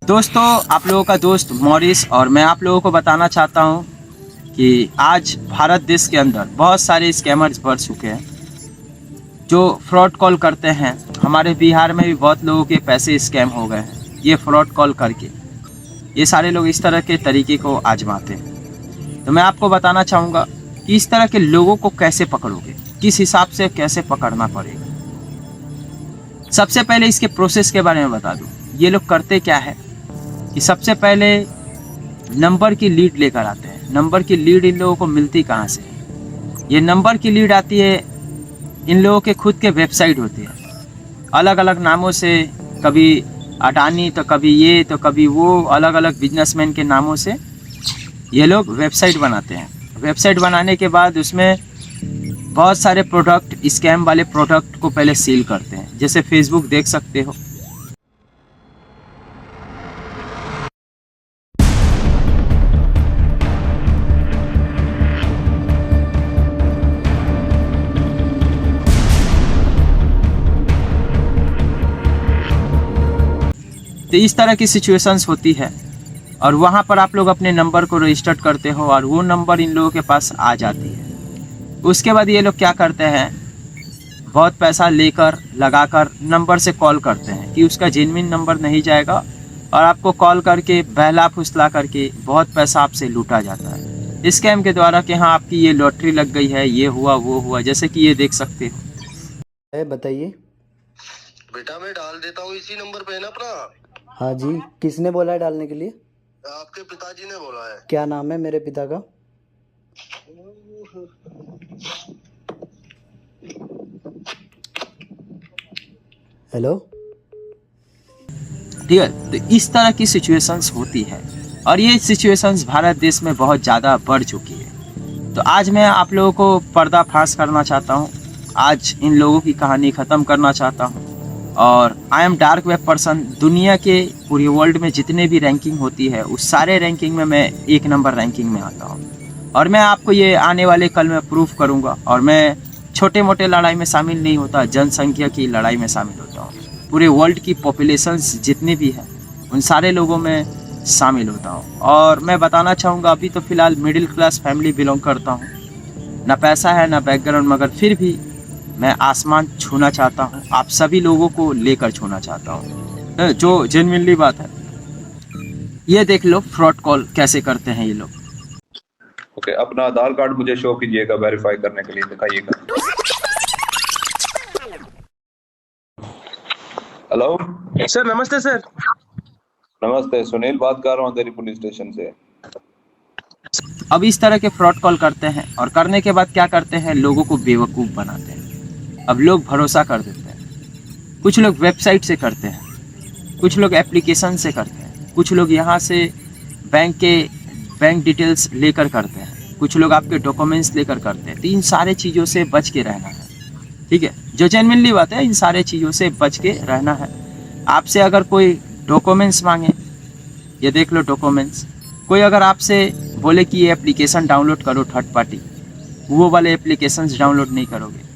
दोस्तों, आप लोगों का दोस्त मॉरिस और मैं आप लोगों को बताना चाहता हूं कि आज भारत देश के अंदर बहुत सारे स्कैमर्स बढ़ चुके हैं जो फ्रॉड कॉल करते हैं। हमारे बिहार में भी बहुत लोगों के पैसे स्कैम हो गए हैं ये फ्रॉड कॉल करके। ये सारे लोग इस तरह के तरीके को आजमाते हैं। तो मैं आपको बताना चाहूँगा कि इस तरह के लोगों को कैसे पकड़ोगे, किस हिसाब से कैसे पकड़ना पड़ेगा। सबसे पहले इसके प्रोसेस के बारे में बता दूँ। ये लोग करते क्या है कि सबसे पहले नंबर की लीड लेकर आते हैं। नंबर की लीड इन लोगों को मिलती कहाँ से? ये नंबर की लीड आती है, इन लोगों के खुद के वेबसाइट होती है, अलग अलग नामों से, कभी अडानी तो कभी ये तो कभी वो, अलग अलग बिजनेसमैन के नामों से ये लोग वेबसाइट बनाते हैं। वेबसाइट बनाने के बाद उसमें बहुत सारे प्रोडक्ट, स्कैम वाले प्रोडक्ट को पहले सेल करते हैं। जैसे फेसबुक देख सकते हो, तो इस तरह की सिचुएशंस होती है और वहाँ पर आप लोग अपने नंबर को रजिस्टर करते हो और वो नंबर इन लोगों के पास आ जाती है। उसके बाद ये लोग क्या करते हैं, बहुत पैसा लेकर लगाकर नंबर से कॉल करते हैं कि उसका जेन्युइन नंबर नहीं जाएगा और आपको कॉल करके बहला फुसला करके बहुत पैसा आपसे लूटा जाता है स्कैम के द्वारा कि हाँ आपकी ये लॉटरी लग गई है, ये हुआ वो हुआ। जैसे कि ये देख सकते हो। बताइए बेटा, मैं डाल देता हूँ इसी नंबर पे है ना अपना। हाँ जी, किसने बोला है डालने के लिए? आपके पिताजी ने बोला है। क्या नाम है मेरे पिता का? हेलो। ठीक है, तो इस तरह की सिचुएशंस होती है और ये सिचुएशंस भारत देश में बहुत ज़्यादा बढ़ चुकी है। तो आज मैं आप लोगों को पर्दाफाश करना चाहता हूँ, आज इन लोगों की कहानी ख़त्म करना चाहता हूँ। और I am dark web person. दुनिया के पूरी वर्ल्ड में जितने भी रैंकिंग होती है उस सारे रैंकिंग में मैं 1 नंबर रैंकिंग में आता हूँ और मैं आपको ये आने वाले कल में प्रूफ करूँगा। और मैं छोटे मोटे लड़ाई में शामिल नहीं होता, जनसंख्या की लड़ाई में शामिल होता हूँ। पूरे वर्ल्ड की पॉपुलेशंस जितने भी हैं उन सारे लोगों में शामिल होता हूँ। और मैं बताना चाहूँगा, अभी तो फ़िलहाल मिडिल क्लास फैमिली बिलोंग करता हूँ, ना पैसा है ना बैकग्राउंड, मगर फिर भी मैं आसमान छूना चाहता हूँ, आप सभी लोगों को लेकर छूना चाहता हूँ, जो जेन्युइनली बात है। ये देख लो फ्रॉड कॉल कैसे करते हैं ये लोग। ओके, अपना आधार कार्ड मुझे शो कीजिएगा वेरीफाई करने के लिए, दिखाइएगा। हेलो सर, नमस्ते सर। नमस्ते, सुनील बात कर रहा हूँ दिल्ली पुलिस स्टेशन से। अब इस तरह के फ्रॉड कॉल करते हैं और करने के बाद क्या करते हैं, लोगों को बेवकूफ़ बनाते हैं। अब लोग भरोसा कर देते हैं। कुछ लोग वेबसाइट से करते हैं, कुछ लोग एप्लीकेशन से करते हैं, कुछ लोग यहाँ से बैंक डिटेल्स लेकर करते हैं, कुछ लोग आपके डॉक्यूमेंट्स लेकर करते हैं। तो इन सारे चीज़ों से बच के रहना है, ठीक है? जो जेन्युइनली बात है, इन सारे चीज़ों से बच के रहना है। आपसे अगर कोई डॉक्यूमेंट्स मांगे, ये देख लो डॉक्यूमेंट्स। कोई अगर आपसे बोले कि ये एप्लीकेशन डाउनलोड करो थर्ड पार्टी, वो वाले एप्लीकेशंस डाउनलोड नहीं करोगे,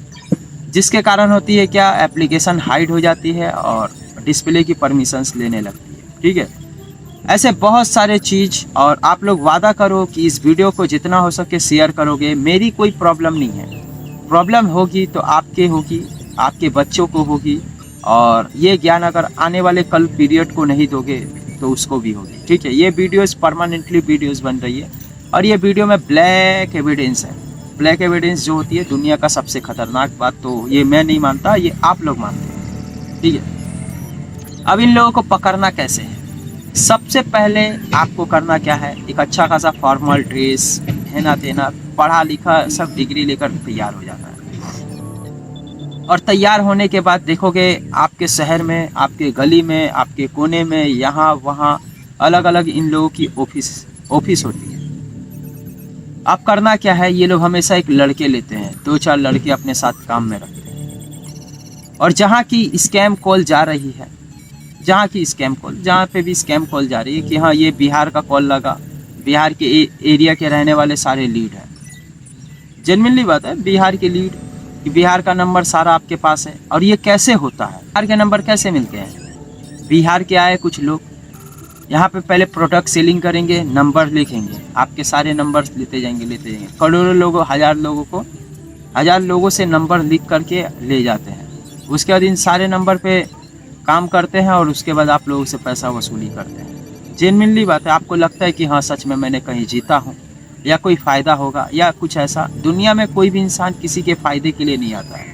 जिसके कारण होती है क्या, एप्लीकेशन हाइड हो जाती है और डिस्प्ले की परमिशंस लेने लगती है, ठीक है? ऐसे बहुत सारे चीज़। और आप लोग वादा करो कि इस वीडियो को जितना हो सके शेयर करोगे। मेरी कोई प्रॉब्लम नहीं है, प्रॉब्लम होगी तो आपके होगी, आपके बच्चों को होगी। और ये ज्ञान अगर आने वाले कल पीरियड को नहीं दोगे तो उसको भी होगी, ठीक है? ये वीडियोस परमानेंटली वीडियोस बन रही है और ये वीडियो में ब्लैक एविडेंस है। ब्लैक एविडेंस जो होती है दुनिया का सबसे खतरनाक बात, तो ये मैं नहीं मानता, ये आप लोग मानते हैं, ठीक है? अब इन लोगों को पकड़ना कैसे है? सबसे पहले आपको करना क्या है, एक अच्छा खासा फॉर्मल ड्रेस, हेना तेना, पढ़ा लिखा सब डिग्री लेकर तैयार हो जाना है। और तैयार होने के बाद देखोगे आपके शहर में, आपके गली में, आपके कोने में, यहाँ वहाँ अलग अलग इन लोगों की ऑफिस होती है। अब करना क्या है, ये लोग हमेशा एक लड़के लेते हैं, 2-4 लड़के अपने साथ काम में रखते हैं। और जहाँ की स्कैम कॉल जा रही है, जहाँ पे भी स्कैम कॉल जा रही है कि हाँ ये बिहार का कॉल लगा, बिहार के एरिया के रहने वाले सारे लीड हैं। जेन्युइनली बात है, बिहार के लीड, बिहार का नंबर सारा आपके पास है। और ये कैसे होता है, बिहार के नंबर कैसे मिलते हैं? बिहार के आए कुछ लोग, यहाँ पे पहले प्रोडक्ट सेलिंग करेंगे, नंबर लिखेंगे, आपके सारे नंबर लेते जाएंगे। करोड़ों लोगों, हजार लोगों से नंबर लिख करके ले जाते हैं। उसके बाद इन सारे नंबर पे काम करते हैं और उसके बाद आप लोगों से पैसा वसूली करते हैं। जेन्युइनली बात है, आपको लगता है कि हाँ सच में मैंने कहीं जीता हूँ या कोई फ़ायदा होगा या कुछ ऐसा। दुनिया में कोई भी इंसान किसी के फ़ायदे के लिए नहीं आता है,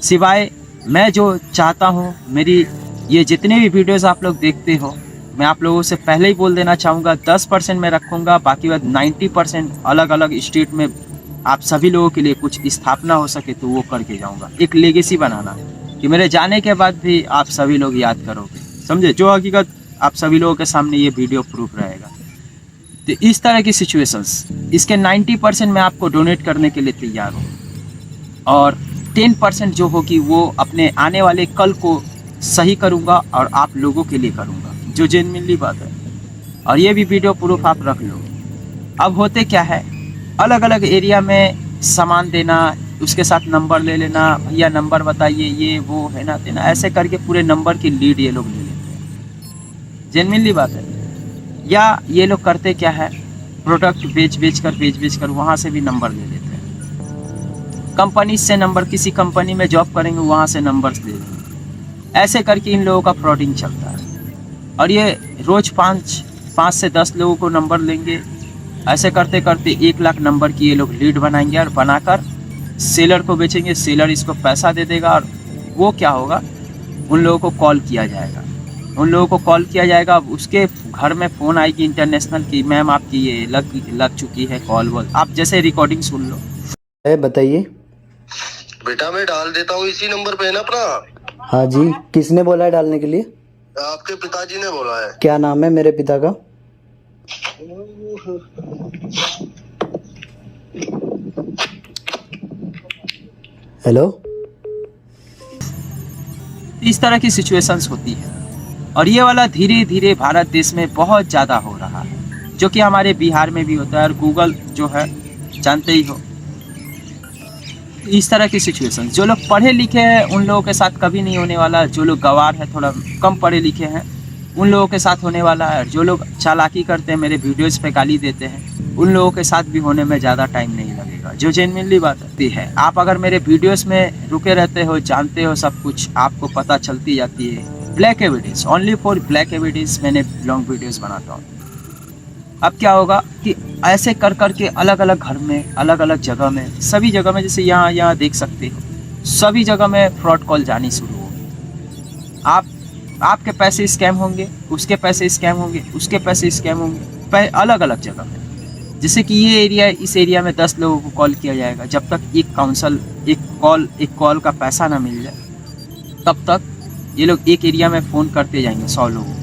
सिवाय मैं जो चाहता हूँ। मेरी ये जितने भी वीडियोस आप लोग देखते हो, मैं आप लोगों से पहले ही बोल देना चाहूँगा, 10% मैं रखूँगा, बाकी बात 90% अलग अलग स्टेट में आप सभी लोगों के लिए कुछ स्थापना हो सके तो वो करके जाऊँगा। एक लेगेसी बनाना कि मेरे जाने के बाद भी आप सभी लोग याद करोगे, समझे? जो हकीकत आप सभी लोगों के सामने ये वीडियो प्रूफ रहेगा। तो इस तरह की सिचुएशंस, इसके 90% मैं आपको डोनेट करने के लिए तैयार हूँ और 10% जो होगी वो अपने आने वाले कल को सही करूँगा और आप लोगों के लिए करूँगा, जो जेन्युइनली बात है। और ये भी वीडियो प्रूफ आप रख लो। अब होते क्या है, अलग अलग एरिया में सामान देना, उसके साथ नंबर ले लेना, भैया नंबर बताइए, ये वो है ना देना, ऐसे करके पूरे नंबर की लीड ये लोग ले लेते हैं। जेन्युइनली बात है। या ये लोग करते क्या है, प्रोडक्ट बेच कर वहाँ से भी नंबर ले लेते हैं। कंपनी से नंबर, किसी कंपनी में जॉब करेंगे वहाँ से नंबर्स ले लेंगे। ऐसे करके इन लोगों का फ्रॉडिंग चलता है। और ये रोज़ 5 से 10 लोगों को नंबर लेंगे। ऐसे करते करते 1 लाख नंबर की ये लोग लीड बनाएंगे और बनाकर सेलर को बेचेंगे। सेलर इसको पैसा दे देगा और वो क्या होगा, उन लोगों को कॉल किया जाएगा। अब उसके घर में फ़ोन आएगी इंटरनेशनल की, मैम आपकी ये लग चुकी है कॉल वॉल। आप जैसे रिकॉर्डिंग सुन लो। बताइए। बेटा मैं डाल देता हूँ इसी नंबर पे है ना अपना। हाँ जी, किसने बोला है डालने के लिए? आपके पिताजी ने बोला है। क्या नाम है मेरे पिता का? हेलो। इस तरह की सिचुएशंस होती है और ये वाला धीरे धीरे भारत देश में बहुत ज़्यादा हो रहा है, जो कि हमारे बिहार में भी होता है। और गूगल जो है जानते ही हो, इस तरह की सिचुएशन जो लोग पढ़े लिखे हैं उन लोगों के साथ कभी नहीं होने वाला। जो लोग गंवार है, थोड़ा कम पढ़े लिखे हैं, उन लोगों के साथ होने वाला है। जो लोग चालाकी करते हैं, मेरे वीडियोस पे गाली देते हैं, उन लोगों के साथ भी होने में ज़्यादा टाइम नहीं लगेगा, जो जेन्युइनली बात है। आप अगर मेरे वीडियोस में रुके रहते हो, जानते हो सब कुछ, आपको पता चलती जाती है। Black evidence, only for black evidence मैंने लॉन्ग वीडियोस बनाता हूँ। अब क्या होगा कि ऐसे कर करके अलग अलग घर में, अलग अलग जगह में, सभी जगह में, जैसे यहाँ देख सकते हो, सभी जगह में फ्रॉड कॉल जानी शुरू होगी। आपके पैसे स्कैम होंगे, उसके पैसे स्कैम होंगे, उसके पैसे स्कैम होंगे, अलग अलग जगह में। जैसे कि ये एरिया है, इस एरिया में 10 लोगों को कॉल किया जाएगा। जब तक एक कॉल का पैसा ना मिल जाए, तब तक ये लोग एक एरिया में फ़ोन करते जाएंगे 100 लोगों को।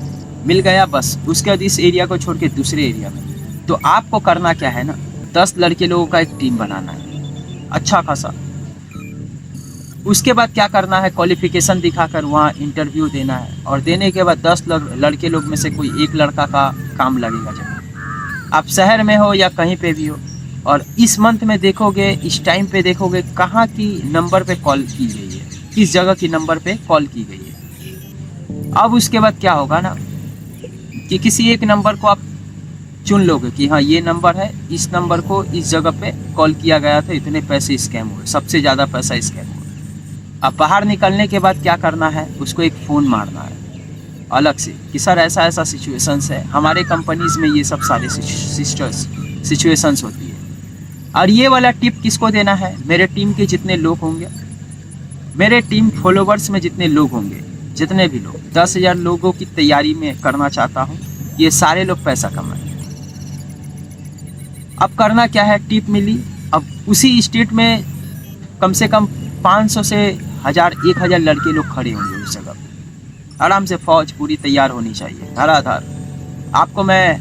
मिल गया बस, उसके बाद इस एरिया को छोड़ के दूसरे एरिया में। तो आपको करना क्या है ना, 10 लड़के लोगों का एक टीम बनाना है अच्छा खासा। उसके बाद क्या करना है, क्वालिफिकेशन दिखाकर वहाँ इंटरव्यू देना है और देने के बाद 10 लड़के लोग में से कोई एक लड़का का काम लगेगा। जब आप शहर में हो या कहीं पे भी हो, और इस मंथ में देखोगे, इस टाइम पे देखोगे कहाँ की नंबर पे कॉल की गई है, किस जगह की नंबर पे कॉल की गई है। अब उसके बाद क्या होगा ना कि किसी एक नंबर को आप चुन लोगे कि हाँ ये नंबर है, इस नंबर को इस जगह पे कॉल किया गया था, इतने पैसे स्कैम हुए, सबसे ज़्यादा पैसा स्कैम हुआ। अब बाहर निकलने के बाद क्या करना है, उसको एक फ़ोन मारना है अलग से कि सर ऐसा ऐसा सिचुएशंस है, हमारे कंपनीज़ में ये सब सारे सिचुएशंस होती है। और ये वाला टिप किसको देना है, मेरे टीम के जितने लोग होंगे, मेरे टीम फॉलोवर्स में जितने लोग होंगे, जितने भी लोग 10,000 लोगों की तैयारी में करना चाहता हूँ, ये सारे लोग पैसा कमाएंगे। अब करना क्या है, टिप मिली, अब उसी स्टेट में कम से कम 500 से 1000 1000 लड़के लोग खड़े होंगे उस जगह पे। आराम से फौज पूरी तैयार होनी चाहिए धड़ाधड़। आपको मैं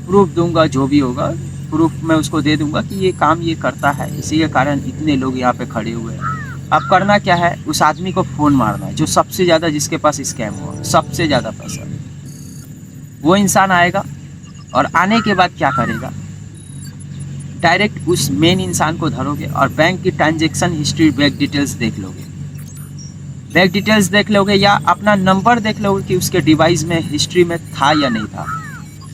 प्रूफ दूंगा, जो भी होगा प्रूफ मैं उसको दे दूंगा कि ये काम ये करता है, इसी के कारण इतने लोग यहाँ पे खड़े हुए हैं। अब करना क्या है, उस आदमी को फ़ोन मारना है जो सबसे ज़्यादा, जिसके पास स्कैम हुआ, सबसे ज़्यादा पैसा। वो इंसान आएगा और आने के बाद क्या करेगा, डायरेक्ट उस मेन इंसान को धरोगे और बैंक की ट्रांजैक्शन हिस्ट्री, बैंक डिटेल्स देख लोगे। बैंक डिटेल्स देख लोगे या अपना नंबर देख लोगे कि उसके डिवाइस में हिस्ट्री में था या नहीं था।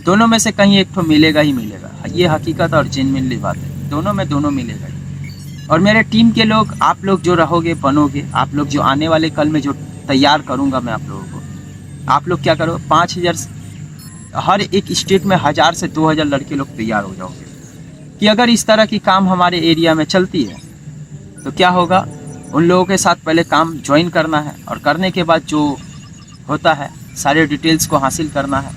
दोनों में से कहीं एक तो मिलेगा ही मिलेगा, ये हकीकत और जेन्युइनली बात है, दोनों में दोनों मिलेगा ही। और मेरे टीम के लोग, आप लोग जो रहोगे बनोगे, आप लोग जो आने वाले कल में जो तैयार करूँगा मैं आप लोगों को, आप लोग क्या करो 5,000 हर एक स्टेट में 1,000 से 2,000 लड़के लोग तैयार हो जाओगे कि अगर इस तरह की काम हमारे एरिया में चलती है तो क्या होगा, उन लोगों के साथ पहले काम ज्वाइन करना है और करने के बाद जो होता है सारे डिटेल्स को हासिल करना है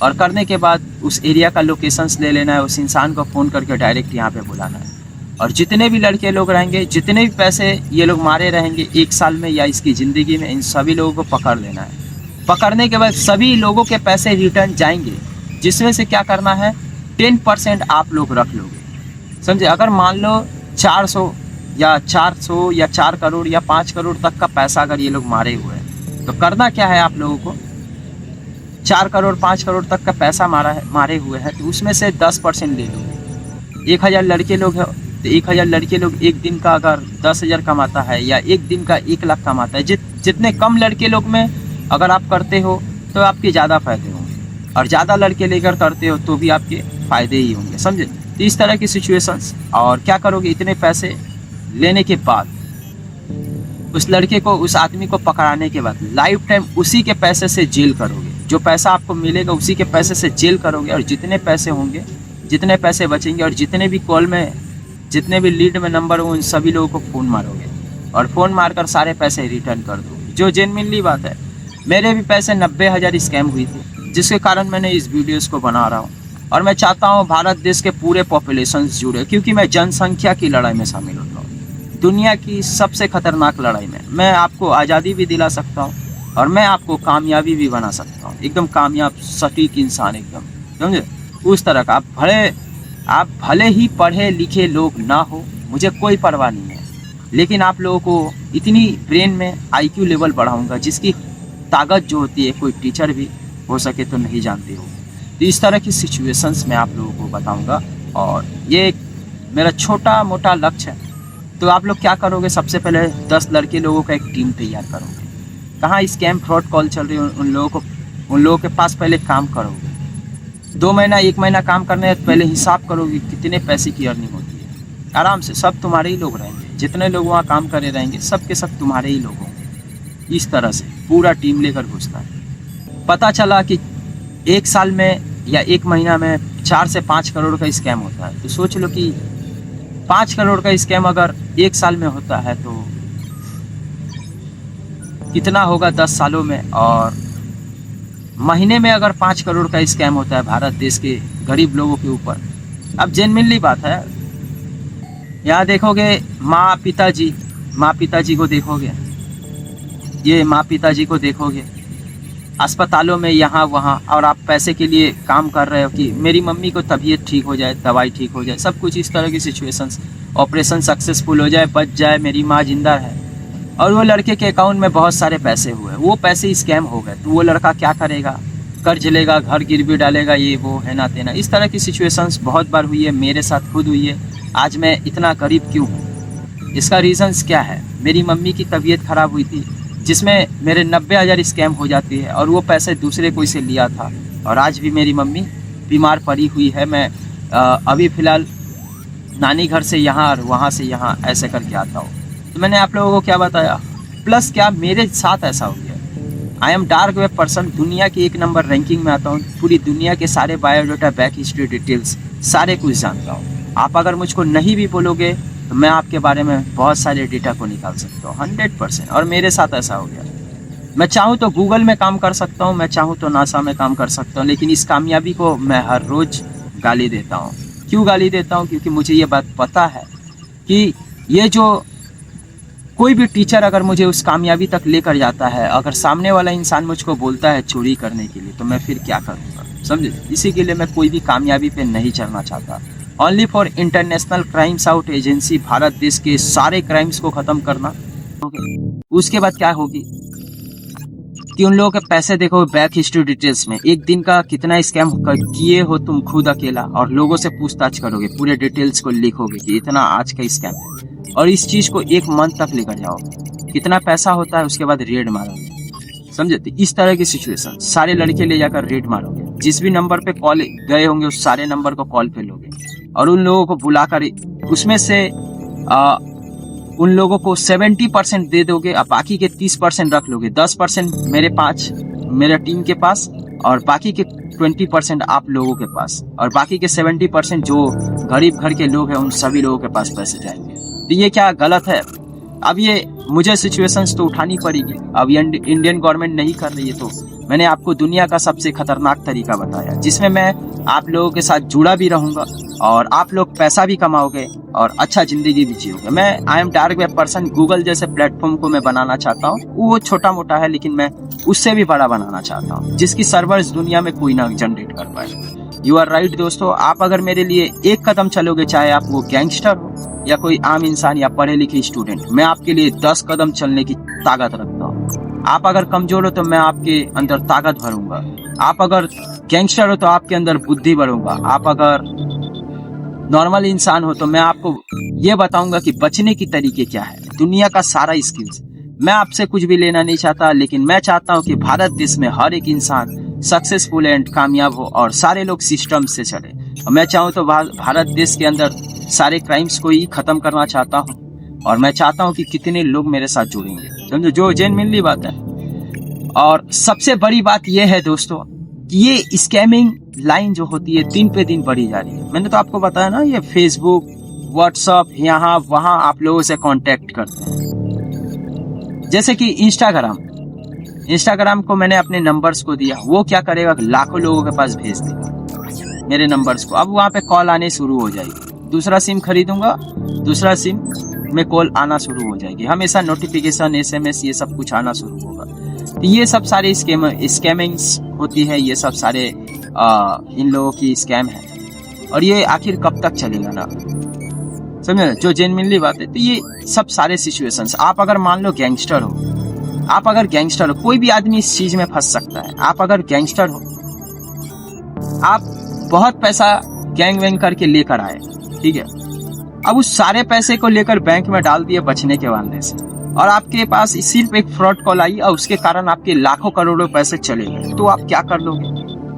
और करने के बाद उस एरिया का लोकेशंस ले लेना है, उस इंसान को फ़ोन करके डायरेक्ट यहाँ पे बुलाना है और जितने भी लड़के लोग रहेंगे, जितने भी पैसे ये लोग मारे रहेंगे 1 साल में या इसकी ज़िंदगी में, इन सभी लोगों को पकड़ लेना है। पकड़ने के बाद सभी लोगों के पैसे रिटर्न जाएंगे, जिसमें से क्या करना है 10% आप लोग रख लोगे, समझे। अगर मान लो 400 या 4 करोड़ या 5 करोड़ तक का पैसा अगर ये लोग मारे हुए हैं तो करना क्या है, आप लोगों को 4 करोड़ 5 करोड़ तक का पैसा मारे हुए हैं तो उसमें से 10% ले लोगे। 1,000 लड़के लोग हैं तो 1,000 लड़के लोग एक दिन का अगर 10,000 कमाता है या एक दिन का 1 लाख कमाता है, जितने कम लड़के लोग में अगर आप करते हो तो आपके ज़्यादा फायदे होंगे और ज़्यादा लड़के लेकर करते हो तो भी आपके फ़ायदे ही होंगे, समझे। तो इस तरह की सिचुएशंस, और क्या करोगे इतने पैसे लेने के बाद उस लड़के को, उस आदमी को पकड़ाने के बाद लाइफ टाइम उसी के पैसे से जेल करोगे, जो पैसा आपको मिलेगा उसी के पैसे से जेल करोगे और जितने पैसे होंगे, जितने पैसे बचेंगे और जितने भी कॉल में, जितने भी लीड में नंबर हो उन सभी लोगों को फ़ोन मारोगे और फ़ोन मारकर सारे पैसे रिटर्न कर दोगे। जो जेन्युइनली बात है, मेरे भी पैसे 90,000 स्कैम हुई थी, जिसके कारण मैंने इस वीडियोस को बना रहा हूँ और मैं चाहता हूँ भारत देश के पूरे पॉपुलेशन जुड़े, क्योंकि मैं जनसंख्या की लड़ाई में शामिल होता हूँ, दुनिया की सबसे खतरनाक लड़ाई में। मैं आपको आज़ादी भी दिला सकता हूँ और मैं आपको कामयाबी भी बना सकता हूँ, एकदम कामयाब सटीक इंसान, एकदम, समझे। उस तरह का आप भले ही पढ़े लिखे लोग ना हो, मुझे कोई परवाह नहीं है, लेकिन आप लोगों को इतनी ब्रेन में IQ लेवल बढ़ाऊंगा जिसकी ताकत जो होती है कोई टीचर भी हो सके तो नहीं जानते हो। तो इस तरह की सिचुएशंस मैं आप लोगों को बताऊंगा और ये मेरा छोटा मोटा लक्ष्य है। तो आप लोग क्या करोगे, सबसे पहले 10 लड़के लोगों का एक टीम तैयार करोगे। कहाँ स्कैम फ्रॉड कॉल चल रही है उन लोगों के पास पहले काम करोगे। 2 महीना 1 महीना काम करने से पहले हिसाब करोगे कितने पैसे की अर्निंग होती है। आराम से सब तुम्हारे ही लोग रहेंगे, जितने लोग वहाँ काम करे रहेंगे सब के सब तुम्हारे ही लोग होंगे। इस तरह से पूरा टीम लेकर घुसना है। पता चला कि 1 साल में या 1 महीना में 4 से 5 करोड़ का स्कैम होता है, तो सोच लो कि 5 करोड़ का स्कैम अगर 1 साल में होता है तो कितना होगा 10 सालों में। और महीने में अगर 5 करोड़ का स्कैम होता है भारत देश के गरीब लोगों के ऊपर। अब जेन्युइनली बात है, यहाँ देखोगे माँ पिताजी को देखोगे, ये माँ पिताजी को देखोगे अस्पतालों में यहाँ वहाँ, और आप पैसे के लिए काम कर रहे हो कि मेरी मम्मी को तबीयत ठीक हो जाए, दवाई ठीक हो जाए, सब कुछ इस तरह की सिचुएशंस, ऑपरेशन सक्सेसफुल हो जाए, बच जाए, मेरी माँ जिंदा है, और वो लड़के के अकाउंट में बहुत सारे पैसे हुए, वो पैसे स्कैम हो गए, तो वो लड़का क्या करेगा, कर्ज लेगा, घर गिरवी डालेगा, ये वो है ना तेना। इस तरह की सिचुएशंस बहुत बार हुई है, मेरे साथ खुद हुई है। आज मैं इतना गरीब क्यों हूँ, इसका रीज़न्स क्या है। मेरी मम्मी की तबीयत ख़राब हुई थी जिसमें मेरे 90,000 स्कैम हो जाती है और वो पैसे दूसरे कोई से लिया था, और आज भी मेरी मम्मी बीमार पड़ी हुई है। मैं अभी फ़िलहाल नानी घर से यहाँ और वहाँ से यहाँ ऐसे करके आता हूँ। तो मैंने आप लोगों को क्या बताया, प्लस क्या मेरे साथ ऐसा हो गया। I am dark web person, दुनिया की 1 नंबर रैंकिंग में आता हूँ, पूरी दुनिया के सारे बायोडाटा, बैक हिस्ट्री, डिटेल्स सारे कुछ जानता हूँ। आप अगर मुझको नहीं भी बोलोगे तो मैं आपके बारे में बहुत सारे डेटा को निकाल सकता हूँ 100%। और मेरे साथ ऐसा हो गया, मैं चाहूँ तो गूगल में काम कर सकता हूँ, मैं चाहूँ तो नासा में काम कर सकता हूँ, लेकिन इस कामयाबी को मैं हर रोज़ गाली देता हूँ। क्यों गाली देता हूँ, क्योंकि मुझे ये बात पता है कि ये जो कोई भी टीचर अगर मुझे उस कामयाबी तक लेकर जाता है, अगर सामने वाला इंसान मुझको बोलता है चोरी करने के लिए, तो मैं फिर क्या करूँगा, समझे। इसी के लिए मैं कोई भी कामयाबी पे नहीं चलना चाहता। Only for international crimes out agency, Bharat देश के सारे क्राइम्स को ख़त्म करना। उसके बाद क्या होगी कि उन लोगों के पैसे देखो बैक हिस्ट्री डिटेल्स में, एक दिन का कितना स्कैम किए हो तुम खुद अकेला, और लोगों से पूछताछ करोगे, पूरे डिटेल्स को लिखोगे कि इतना आज का स्कैम है, और इस चीज़ को 1 मंथ तक लेकर जाओगे, कितना पैसा होता है, उसके बाद रेड मारोगे, समझे। इस तरह की सिचुएशन, सारे लड़के ले जाकर रेड मारोगे, जिस भी नंबर पे कॉल गए होंगे उस सारे नंबर को कॉल पे लोगे और उन लोगों को बुलाकर उसमें से उन लोगों को 70% दे दोगे, अब बाकी के 30% रख लोगे। 10% मेरे टीम के पास और बाकी के 20% आप लोगों के पास, और बाकी के 70% जो गरीब घर के लोग हैं उन सभी लोगों के पास पैसे जाएंगे। तो ये क्या गलत है? अब ये मुझे सिचुएशंस तो उठानी पड़ेगी। अब ये इंडियन गवर्नमेंट नहीं कर रही है, तो मैंने आपको दुनिया का सबसे खतरनाक तरीका बताया जिसमें मैं आप लोगों के साथ जुड़ा भी रहूंगा और आप लोग पैसा भी कमाओगे और अच्छा जिंदगी भी जियोगे। मैं I am dark web person. Google जैसे प्लेटफॉर्म को मैं बनाना चाहता हूँ, वो छोटा मोटा है लेकिन मैं उससे भी बड़ा बनाना चाहता हूँ जिसकी सर्वर्स दुनिया में कोई ना जनरेट कर पाए। यू आर राइट दोस्तों, आप अगर मेरे लिए एक कदम चलोगे, चाहे आप वो गैंगस्टर हो या कोई आम इंसान या पढ़े लिखे स्टूडेंट, मैं आपके लिए 10 कदम चलने की ताकत रखता हूँ। आप अगर कमजोर हो तो मैं आपके अंदर ताकत भरूंगा। आप अगर गैंगस्टर हो तो आपके अंदर बुद्धि भरूंगा। आप अगर नॉर्मल इंसान हो तो मैं आपको ये बताऊंगा कि बचने की तरीके क्या है, दुनिया का सारा स्किल्स। मैं आपसे कुछ भी लेना नहीं चाहता, लेकिन मैं चाहता हूँ कि भारत देश में हर एक इंसान सक्सेसफुल एंड कामयाब हो और सारे लोग सिस्टम से चले। और मैं चाहूँ तो भारत देश के अंदर सारे क्राइम्स को ही खत्म करना चाहता हूँ और मैं चाहता हूँ कि कितने लोग मेरे साथ जुड़ेंगे, समझो, जो जेन्युइनली बात है। और सबसे बड़ी बात यह है दोस्तों कि ये स्कैमिंग लाइन जो होती है दिन पे दिन बढ़ी जा रही है। मैंने तो आपको बताया ना, ये फेसबुक, व्हाट्सएप, यहाँ वहाँ आप लोगों से कांटेक्ट करते हैं। जैसे कि इंस्टाग्राम को मैंने अपने नंबर्स को दिया, वो क्या करेगा, लाखों लोगों के पास भेज देगा मेरे नंबर्स को। अब वहाँ पे कॉल आने शुरू हो जाएगी। दूसरा सिम खरीदूंगा, दूसरा सिम में कॉल आना शुरू हो जाएगी, हमेशा नोटिफिकेशन, SMS ये सब कुछ आना शुरू होगा। तो ये सब सारे स्कैमिंग्स होती है, ये सब सारे इन लोगों की स्कैम है। और ये आखिर कब तक चलेगा ना, समझे, जो जेन्युइनली बात है। तो ये सब सारे सिचुएशंस, आप अगर मान लो गैंगस्टर हो, आप अगर गैंगस्टर हो, कोई भी आदमी इस चीज में फंस सकता है। आप अगर गैंगस्टर हो, आप बहुत पैसा गैंग वैंग करके लेकर आए, ठीक है, अब उस सारे पैसे को लेकर बैंक में डाल दिए बचने के वादे से, और आपके पास सिर्फ एक फ्रॉड कॉल आई और उसके कारण आपके लाखों करोड़ों पैसे चले गए, तो आप क्या कर लोगे,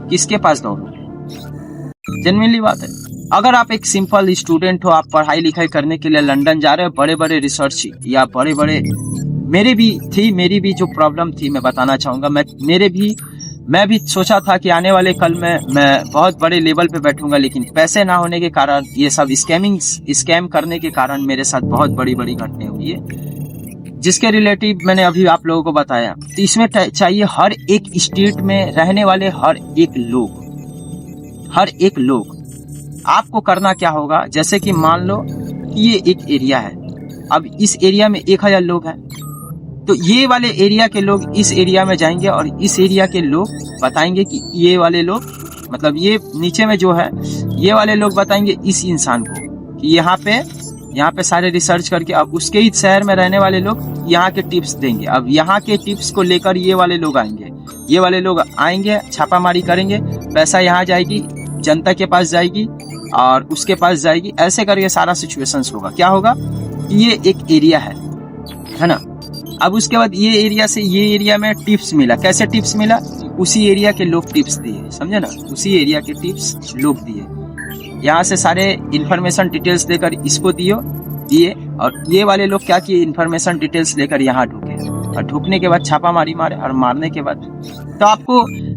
किसके पास दौड़ोगे? जेन्युइनली बात है। अगर आप एक सिंपल स्टूडेंट हो, आप पढ़ाई लिखाई करने के लिए लंदन जा रहे हो, बड़े बड़े रिसर्च या बड़े बड़े, मेरी भी जो प्रॉब्लम थी मैं बताना चाहूंगा। मैं भी सोचा था कि आने वाले कल में मैं बहुत बड़े लेवल पे बैठूंगा, लेकिन पैसे ना होने के कारण, ये सब स्कैम करने के कारण मेरे साथ बहुत बड़ी बड़ी घटनाएं हुई है, जिसके रिलेटिव मैंने अभी आप लोगों को बताया। तो इसमें चाहिए हर एक स्टेट में रहने वाले हर एक लोग आपको करना क्या होगा, जैसे कि मान लो कि ये एक एरिया है, अब इस एरिया में 1000 लोग हैं, तो ये वाले एरिया के लोग इस एरिया में जाएंगे और इस एरिया के लोग बताएंगे कि ये वाले लोग, मतलब ये नीचे में जो है, ये वाले लोग बताएंगे इस इंसान को कि यहाँ पे सारे रिसर्च करके, अब उसके ही शहर में रहने वाले लोग यहाँ के टिप्स देंगे। अब यहाँ के टिप्स को लेकर ये वाले लोग आएंगे, छापामारी करेंगे, पैसा यहाँ जाएगी, जनता के पास जाएगी और उसके पास जाएगी, ऐसे करके सारा सिचुएशंस होगा। क्या होगा, ये एक एरिया है ना। अब उसके बाद ये एरिया से ये एरिया में टिप्स मिला, कैसे टिप्स मिला, उसी एरिया के लोग टिप्स दिए, समझे ना, उसी एरिया के टिप्स लोग दिए, यहाँ से सारे इन्फॉर्मेशन डिटेल्स लेकर इसको दिए और ये वाले लोग क्या किए, इन्फॉर्मेशन डिटेल्स लेकर यहाँ ढुके और ढुकने के बाद छापामारी मारे और मारने के बाद तो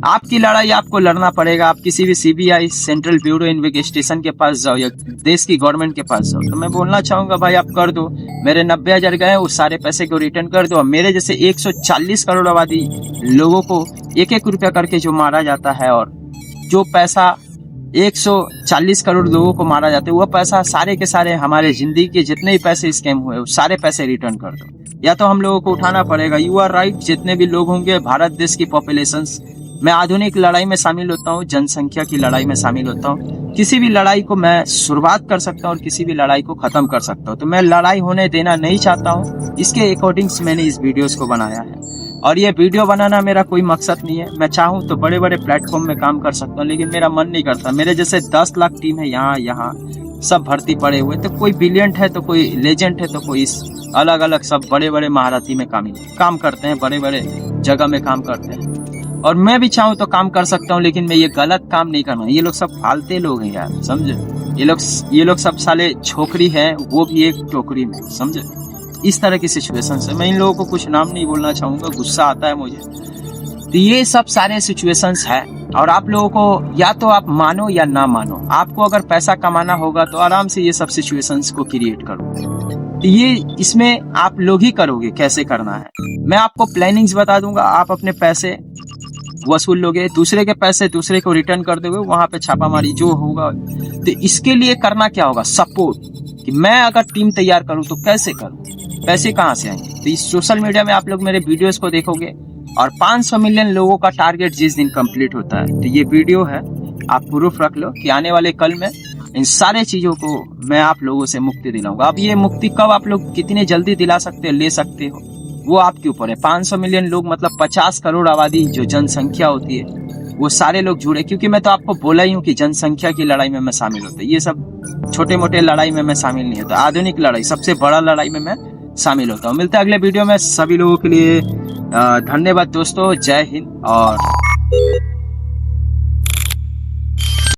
आपकी लड़ाई आपको लड़ना पड़ेगा। आप किसी भी CBI, सेंट्रल ब्यूरो इन्वेस्टिगेशन के पास जाओ या देश की गवर्नमेंट के पास जाओ, तो मैं बोलना चाहूंगा भाई आप कर दो, मेरे 90,000 गए, उस सारे पैसे को रिटर्न कर दो। मेरे जैसे 140 करोड़ आबादी लोगों को 1-1 रुपया करके जो मारा जाता है, और जो पैसा 140 करोड़ लोगों को मारा जाता है, वो पैसा सारे के सारे हमारे जिंदगी के जितने भी पैसे स्कैम हुए वो सारे पैसे रिटर्न कर दो, या तो हम लोगों को उठाना पड़ेगा। यू आर राइट, जितने भी लोग होंगे भारत देश की पॉपुलेशन, मैं आधुनिक लड़ाई में शामिल होता हूँ, जनसंख्या की लड़ाई में शामिल होता हूँ। किसी भी लड़ाई को मैं शुरुआत कर सकता हूँ और किसी भी लड़ाई को खत्म कर सकता हूँ, तो मैं लड़ाई होने देना नहीं चाहता हूँ। इसके अकॉर्डिंग्स मैंने इस वीडियोस को बनाया है, और ये वीडियो बनाना मेरा कोई मकसद नहीं है। मैं चाहूँ तो बड़े बड़े प्लेटफॉर्म में काम कर सकता हूँ, लेकिन मेरा मन नहीं करता। मेरे जैसे 10 लाख टीम है यहाँ सब भर्ती पड़े हुए, तो कोई ब्रिलियंट है तो कोई लेजेंड है तो कोई अलग अलग सब बड़े बड़े महारथी में काम करते हैं, बड़े बड़े जगह में काम करते हैं। और मैं भी चाहूँ तो काम कर सकता हूँ, लेकिन मैं ये गलत काम नहीं करना। ये लोग सब फालते लोग हैं यार, समझे। ये लोग सब साले छोकरी हैं, वो भी एक टोकरी में, समझे। इस तरह की सिचुएशन है। मैं इन लोगों को कुछ नाम नहीं बोलना चाहूंगा, गुस्सा आता है मुझे। तो ये सब सारे सिचुएशंस है, और आप लोगों को या तो आप मानो या ना मानो, आपको अगर पैसा कमाना होगा तो आराम से ये सब सिचुएशंस को क्रिएट करो। तो ये इसमें आप लोग ही करोगे कैसे करना है। मैं आपको प्लानिंग्स बता दूंगा, आप अपने पैसे वसूल लोगे, दूसरे के पैसे दूसरे को रिटर्न कर दोगे, वहां पे छापामारी जो होगा। तो इसके लिए करना क्या होगा, सपोर्ट। कि मैं अगर टीम तैयार करूं तो कैसे करूं, पैसे कहां से आएंगे। तो इस सोशल मीडिया में आप लोग मेरे वीडियोस को देखोगे, और 500 मिलियन लोगों का टारगेट जिस दिन कंप्लीट होता है, तो ये वीडियो है, आप प्रूफ रख लो कि आने वाले कल में इन सारे चीजों को मैं आप लोगों से मुक्ति दिलाऊंगा। अब ये मुक्ति कब आप लोग कितने जल्दी दिला सकते हो, ले सकते हो, वो आपके ऊपर है। 500 मिलियन लोग मतलब 50 करोड़ आबादी जो जनसंख्या होती है, वो सारे लोग जुड़े। क्योंकि मैं तो आपको बोला ही हूँ कि जनसंख्या की लड़ाई में मैं शामिल होता, ये सब छोटे मोटे लड़ाई में मैं शामिल नहीं होता। आधुनिक लड़ाई, सबसे बड़ा लड़ाई में मैं शामिल होता हूँ। मिलते हैं अगले वीडियो में, सभी लोगों के लिए धन्यवाद दोस्तों, जय हिंद। और